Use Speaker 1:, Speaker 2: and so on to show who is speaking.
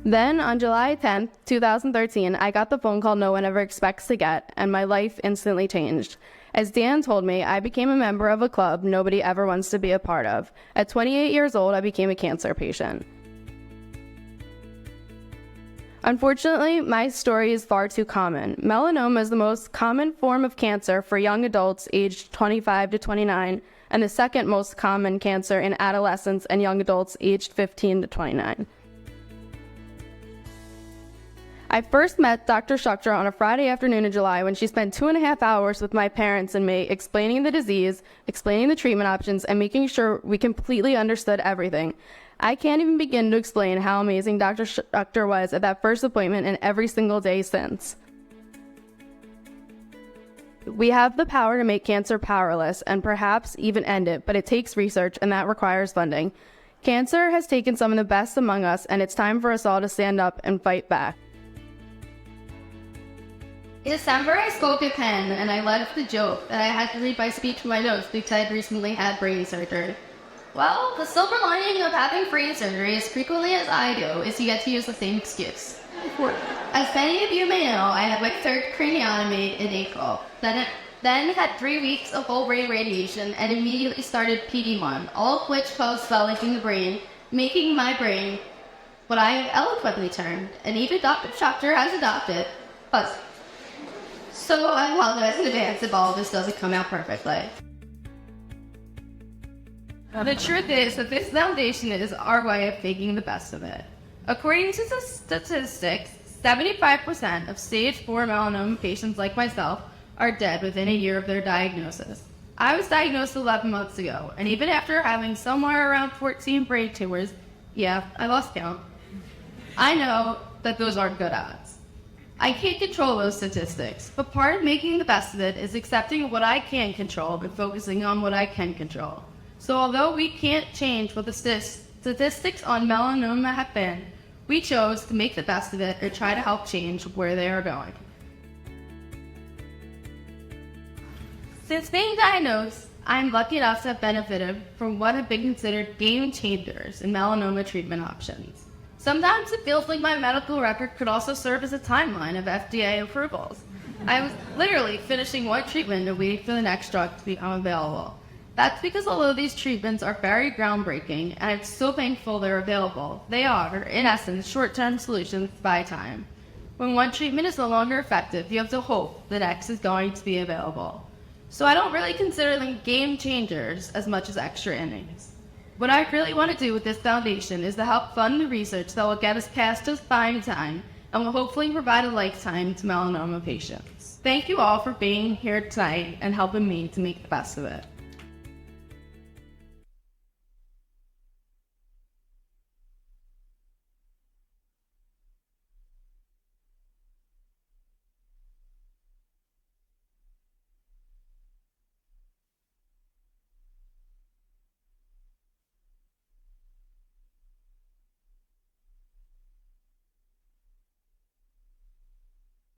Speaker 1: Then, on July 10th, 2013, I got the phone call no one ever expects to get, and my life instantly changed. As Dan told me, I became a member of a club nobody ever wants to be a part of. At 28 years old, I became a cancer patient. Unfortunately, my story is far too common. Melanoma is the most common form of cancer for young adults aged 25 to 29, and the second most common cancer in adolescents and young adults aged 15 to 29. I first met Dr. Schuchter on a Friday afternoon in July when she spent 2.5 hours with my parents and me explaining the disease, explaining the treatment options, and making sure we completely understood everything. I can't even begin to explain how amazing Dr. Schuchter was at that first appointment and every single day since. We have the power to make cancer powerless and perhaps even end it, but it takes research and that requires funding. Cancer has taken some of the best among us, and it's time for us all to stand up and fight back.
Speaker 2: In December, I spoke at Penn, and I led with the joke that I had to read my speech from my notes because I had recently had brain surgery. Well, the silver lining of having brain surgery as frequently as I do is you get to use the same excuse. As many of you may know, I had my third craniotomy in April. Then had 3 weeks of whole brain radiation and immediately started PD-1, all of which caused swelling in the brain, making my brain what I eloquently termed, and even Dr. Schuchter has adopted, fuzzy. So I apologize in advance if all of this doesn't come out perfectly. The truth is that this foundation is our way of making the best of it. According to the statistics, 75% of stage 4 melanoma patients like myself are dead within a year of their diagnosis. I was diagnosed 11 months ago, and even after having somewhere around 14 brain tumors, yeah, I lost count, I know that those aren't good odds. I can't control those statistics, but part of making the best of it is accepting what I can control and focusing on what I can control. So although we can't change what the statistics on melanoma have been, we chose to make the best of it and try to help change where they are going. Since being diagnosed, I'm lucky enough to have benefited from what have been considered game changers in melanoma treatment options. Sometimes it feels like my medical record could also serve as a timeline of FDA approvals. I was literally finishing one treatment and waiting for the next drug to become available. That's because although these treatments are very groundbreaking and I'm so thankful they're available, they are, in essence, short-term solutions to buy time. When one treatment is no longer effective, you have to hope the next is going to be available. So I don't really consider them game changers as much as extra innings. What I really want to do with this foundation is to help fund the research that will get us past just buying time and will hopefully provide a lifetime to melanoma patients. Thank you all for being here tonight and helping me to make the best of it.